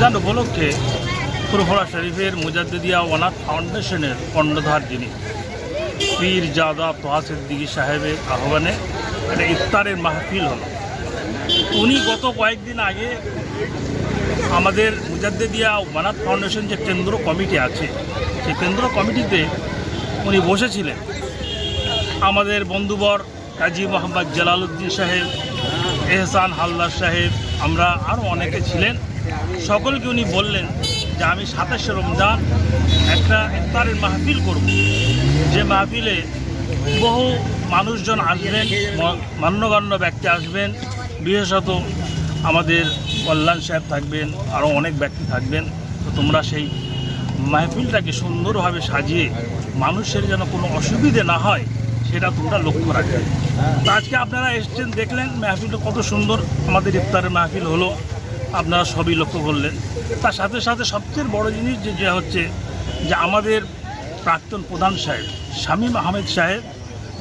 মিলাদ উপলক্ষে ফুরফুরা শরীফের মুজাদ্দিদিয়া অনাথ ফাউন্ডেশনের কর্ণধার যিনি পীরজাদা তোহা সিদ্দিকী সাহেবের আহ্বানে একটা ইফতারের মাহফিল হলো। উনি গত কয়েকদিন আগে আমাদের মুজাদ্দিদিয়া অনাথ ফাউন্ডেশন যে কেন্দ্র কমিটি আছে সেই কেন্দ্র কমিটিতে উনি বসেছিলেন। আমাদের বন্ধুবর কাজী মোহাম্মদ জালালউদ্দিন সাহেব, এহসান হালদার সাহেব, আমরা আরও অনেকে ছিলেন। সকলকে উনি বললেন যে আমি 27শে রমজান একটা ইফতারের মাহফিল করব, যে মাহফিলে বহু মানুষজন আসবেন, মান্যগণ্য ব্যক্তি আসবেন, বিশেষত আমাদের কল্যাণ সাহেব থাকবেন, আরও অনেক ব্যক্তি থাকবেন। তো তোমরা সেই মাহফিলটাকে সুন্দরভাবে সাজিয়ে মানুষের যেন কোনো অসুবিধে না হয় সেটা তোমরা লক্ষ্য রাখবে। তো আজকে আপনারা এসছেন, দেখলেন মাহফিলটা কত সুন্দর আমাদের ইফতারের মাহফিল হলো, আপনারা সবই লক্ষ্য করলেন। তার সাথে সাথে সবচেয়ে বড় জিনিস যে হচ্ছে যে আমাদের প্রাক্তন প্রধান সাহেব শামীম আহমেদ সাহেব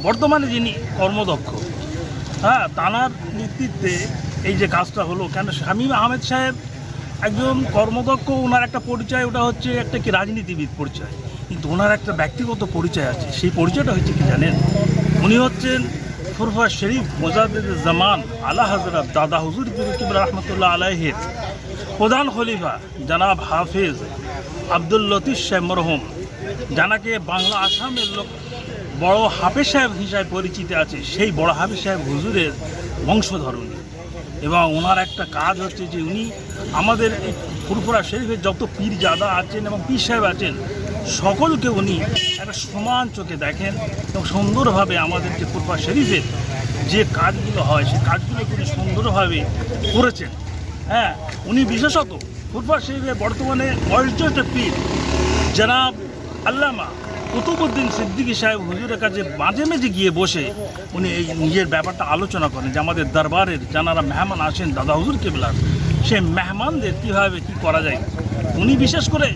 বর্তমানে যিনি কর্মদক্ষ, তাঁর নেতৃত্বে এই যে কাজটা হলো। কেন শামীম আহমেদ সাহেব একজন কর্মদক্ষ, ওনার একটা পরিচয়, ওটা হচ্ছে একটা কি রাজনীতিবিদ পরিচয়, কিন্তু ওনার একটা ব্যক্তিগত পরিচয় আছে। সেই পরিচয়টা হচ্ছে কি জানেন, উনি হচ্ছেন ফুরফুরা শরীফ মুজাদ্দিদুল জামান আলা হযরত দাদা হুজুর পীর কিবলা রহমতুল্লাহ আলাইহির প্রধান খলিফা জনাব হাফেজ আব্দুল লতিফ সাহেব মরহুম, জানাকে বাংলা আসামের লোক বড় হাফেজ সাহেব হিসাবে পরিচিত আছে, সেই বড় হাফেজ সাহেব হুজুরের বংশধরণী। এবং ওনার একটা কাজ হচ্ছে যে উনি আমাদের এই ফুরফুরা শরীফের যত পীরজাদা আছেন এবং পীর সাহেব আছেন সকলকে উনি একটা সমান চোখে দেখেন এবং সুন্দরভাবে আমাদেরকে ফুরফুরা শরীফের যে কাজগুলো হয় সেই কাজগুলো উনি সুন্দরভাবে করেছেন। উনি বিশেষত ফুরফুরা শরীফের বর্তমানে বয়োজ্যেষ্ঠ পীর জনাব আল্লামা কুতুবউদ্দিন সিদ্দিকী সাহেব হুজুরের কাছে মাঝে মাঝে গিয়ে বসে উনি এই নিজের ব্যাপারটা আলোচনা করেন যে আমাদের দরবারের যারা মেহমান আসেন দাদা হুজুর কিবলার, সেই মেহমানদের কীভাবে কী করা যায়। উনি বিশেষ করে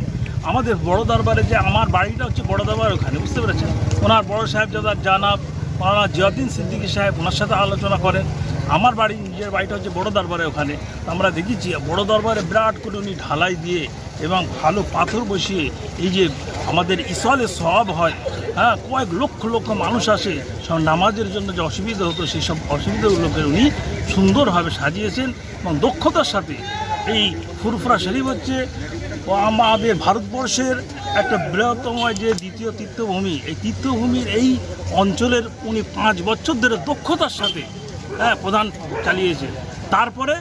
আমাদের বড় দরবারে, যে আমার বাড়িটা হচ্ছে বড় দরবার ওখানে, বুঝতে পেরেছেন, ওনার বড় সাহেবজাদা জানাব মাওলানা জিয়াউদ্দিন সিদ্দিকী সাহেব ওনার সাথে আলোচনা করেন। আমার বাড়ি, নিজের বাড়িটা হচ্ছে বড় দরবারে ওখানে। আমরা দেখেছি বড় দরবারে বিরাট করে উনি ঢালাই দিয়ে এবং ভালো পাথর বসিয়ে এই যে আমাদের ইসলে সওয়াব হয়, কয়েক লক্ষ লক্ষ মানুষ আসে, সব নামাজের জন্য যে অসুবিধা হতো সেই সব অসুবিধাগুলোকে উনি সুন্দরভাবে সাজিয়েছেন এবং দক্ষতার সাথে। এই ফুরফুরা শরীফ হচ্ছে আমাদের ভারতবর্ষের একটা বৃহত্তম যে দ্বিতীয় তীর্থভূমি, এই তীর্থভূমির এই অঞ্চলের উনি 5 বছর ধরে দক্ষতার সাথে প্রধান চালিয়েছে। তারপরে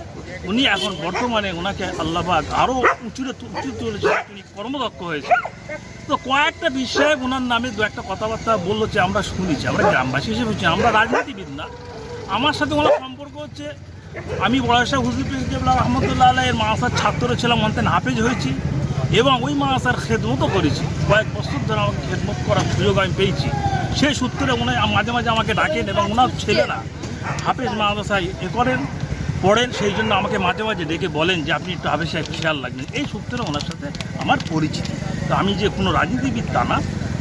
উনি এখন বর্তমানে ওনাকে আল্লাহবাক আরও উঁচুতে তুলেছে, উনি কর্মদক্ষ হয়েছে। তো কয়েকটা বিষয়ে ওনার নামে দু একটা কথাবার্তা বললো যে আমরা শুনেছি, আমরা গ্রামবাসী হিসেবে হচ্ছে, আমরা রাজনীতিবিদ না। আমার সাথে ওনার সম্পর্ক হচ্ছে, আমি বড়াশা হুজুর পীর কিবলা রহমতুল্লাহ আলাইহির মাদ্রাসার ছাত্র ছিলাম, অন্তেন হাফেজ হয়েছি এবং ওই মাদ্রাসার খেদমতও করেছি। কয়েক বছর ধরে আমাকে খেদমত করার সুযোগ আমি পেয়েছি। সেই সূত্রে উনি মাঝে মাঝে আমাকে ডাকেন এবং ওনার ছেলেরা হাফেজ মাদ্রাসায় পড়েন, সেই জন্য আমাকে মাঝে মাঝে ডেকে বলেন যে আপনি একটু হাফেজ সাহেব খেয়াল রাখবেন। এই সূত্রে ওনার সাথে আমার পরিচিতি। তো আমি যে কোনো রাজনীতিবিদ তা না,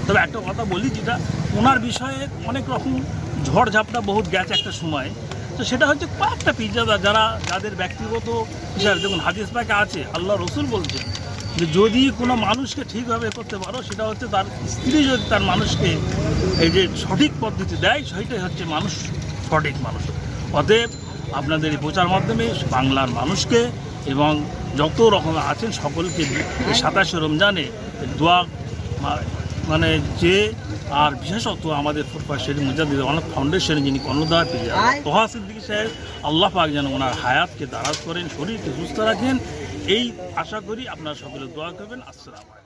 তবে একটা কথা বলি, যেটা ওনার বিষয়ে অনেক রকম ঝড়ঝাপটা বহুত গেছে একটা সময়। তো সেটা হচ্ছে কয়েকটা পীরজাদা যাদের ব্যক্তিগত হিসাবে, দেখুন হাদিস পাকে আছে, আল্লাহ রসুল বলছেন যে যদি কোনো মানুষকে ঠিকভাবে করতে পারো, সেটা হচ্ছে তার স্ত্রী যদি তার মানুষকে এই যে সঠিক পদ্ধতি দেয়, সেইটাই হচ্ছে মানুষ সঠিক মানুষ। অতএব আপনাদের এই প্রচার মাধ্যমে বাংলার মানুষকে এবং যত রকম আছেন সকলকে 27শে রমজানে দোয়া মানে যে, আর বিশেষত আমাদের ফুরফুরা শরীফ মুজাদ্দিদুল জামান ফাউন্ডেশনে যিনি কর্ণধার পীর তোহা সিদ্দিকী সাহেব, আল্লাহ পাক যেন ওনার হায়াতকে দারাজ করেন, শরীরকে সুস্থ রাখেন, এই আশা করি আপনারা সকলে দোয়া করবেন। আসসালামু আলাইকুম।